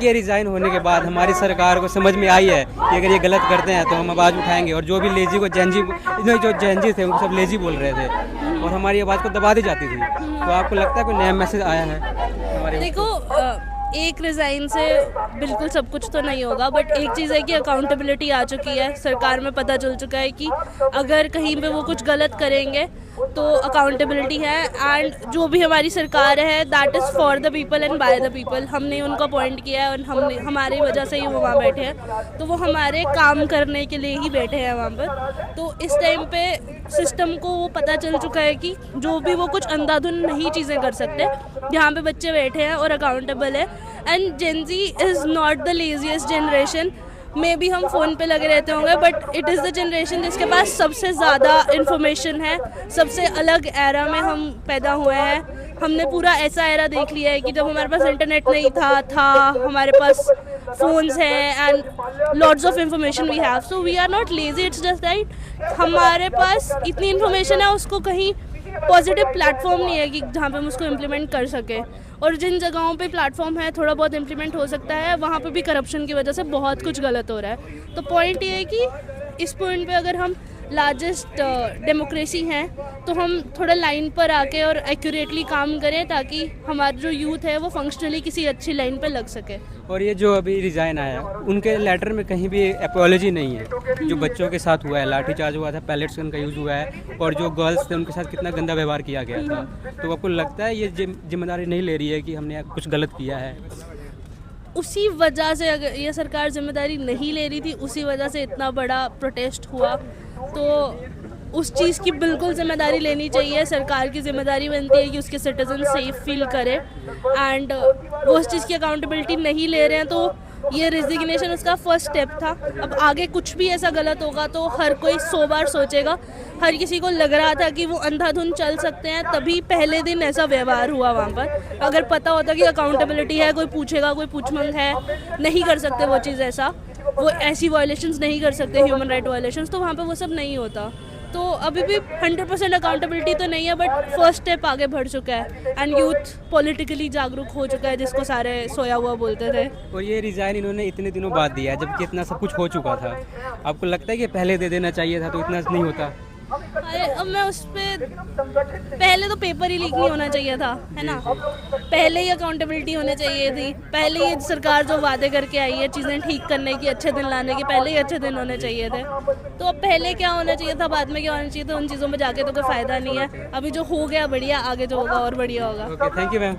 कि ये रिज़ाइन होने के बाद हमारी सरकार को समझ में आई है कि अगर ये गलत करते हैं तो हम आवाज़ उठाएंगे, और जो भी लेजी को जो जेनजी थे उनको सब लेजी बोल रहे थे और हमारी आवाज़ को दबा दी जाती थी। तो आपको लगता है कोई नया मैसेज आया है हमारे? देखो, एक रिज़ाइन से बिल्कुल सब कुछ तो नहीं होगा, बट एक चीज़ है कि अकाउंटेबिलिटी आ चुकी है, सरकार में पता चल चुका है कि अगर कहीं पे वो कुछ गलत करेंगे तो अकाउंटेबिलिटी है। एंड जो भी हमारी सरकार है that is for the people and by the people. हमने उनको अपॉइंट किया है और हमने हमारी वजह से ही वो वहाँ बैठे हैं, तो वो हमारे काम करने के लिए ही बैठे हैं वहाँ पर। तो इस टाइम पे सिस्टम को वो पता चल चुका है कि जो भी वो कुछ अंधाधुन नहीं चीज़ें कर सकते, यहाँ पे बच्चे बैठे हैं और अकाउंटेबल है। And Gen Z is not the laziest generation. Maybe हम फ़ोन पे लगे रहते होंगे, but it is the generation जिसके पास सबसे ज़्यादा इन्फॉर्मेशन है। सबसे अलग एरा में हम पैदा हुए हैं। हमने पूरा ऐसा एरा देख लिया है कि जब हमारे पास इंटरनेट नहीं था हमारे पास फ़ोन्स हैं and lots of information we have. So we are not lazy, it's just that हमारे पास इतनी इन्फॉर्मेशन है, उसको कहीं पॉजिटिव प्लेटफॉर्म नहीं है कि जहाँ पे हम उसको इम्प्लीमेंट कर सकें। और जिन जगहों पे प्लेटफॉर्म है थोड़ा बहुत इम्प्लीमेंट हो सकता है, वहाँ पे भी करप्शन की वजह से बहुत कुछ गलत हो रहा है। तो पॉइंट ये है कि इस पॉइंट पे अगर हम लार्जेस्ट डेमोक्रेसी हैं तो हम थोड़ा लाइन पर आके और एक्यूरेटली काम करें ताकि हमारा जो यूथ है वो फंक्शनली किसी अच्छी लाइन पर लग सके। और ये जो अभी रिज़ाइन आया उनके लेटर में कहीं भी अपोलॉजी नहीं है। जो बच्चों के साथ हुआ है, लाठीचार्ज हुआ था, पैलेट्स गन का यूज़ हुआ है, और जो गर्ल्स थे उनके साथ कितना गंदा व्यवहार किया गया था। तो आपको लगता है ये जिम्मेदारी नहीं ले रही है कि हमने कुछ गलत किया है? उसी वजह से, अगर ये सरकार जिम्मेदारी नहीं ले रही थी, उसी वजह से इतना बड़ा प्रोटेस्ट हुआ। तो उस चीज़ की बिल्कुल जिम्मेदारी लेनी चाहिए। सरकार की जिम्मेदारी बनती है कि उसके सिटीजन सेफ फील करें, एंड वो उस चीज़ की अकाउंटेबिलिटी नहीं ले रहे हैं। तो ये रेजिग्नेशन उसका फर्स्ट स्टेप था। अब आगे कुछ भी ऐसा गलत होगा तो हर कोई 100 बार सोचेगा। हर किसी को लग रहा था कि वो अंधाधुन चल सकते हैं, तभी पहले दिन ऐसा व्यवहार हुआ वहाँ पर। अगर पता होता कि अकाउंटेबिलिटी है, कोई पूछेगा, कोई पूछमंग है, नहीं कर सकते वो चीज़, ऐसा वो ऐसी वायलेशंस नहीं कर सकते, ह्यूमन राइट वायलेशंस, तो वहाँ पे वो सब नहीं होता। तो अभी भी 100% अकाउंटेबिलिटी तो नहीं है, बट फर्स्ट स्टेप आगे बढ़ चुका है एंड यूथ पॉलिटिकली जागरूक हो चुका है, जिसको सारे सोया हुआ बोलते थे। और ये रिज़ाइन इन्होंने इतने दिनों बाद दिया है जबकि इतना सब कुछ हो चुका था। आपको लगता है कि पहले दे देना चाहिए था तो इतना नहीं होता? अरे अब मैं उस पर, पहले तो पेपर ही लीक नहीं होना चाहिए था, है ना। पहले ही अकाउंटेबिलिटी होनी चाहिए थी। पहले ही सरकार जो वादे करके आई है चीज़ें ठीक करने की, अच्छे दिन लाने के, पहले ही अच्छे दिन होने चाहिए थे। तो अब पहले क्या होना चाहिए था, बाद में क्या होना चाहिए था, उन चीज़ों में जाके तो कोई फ़ायदा नहीं है। अभी जो हो गया बढ़िया, आगे जो होगा और बढ़िया होगा। Okay, thank you ma'am.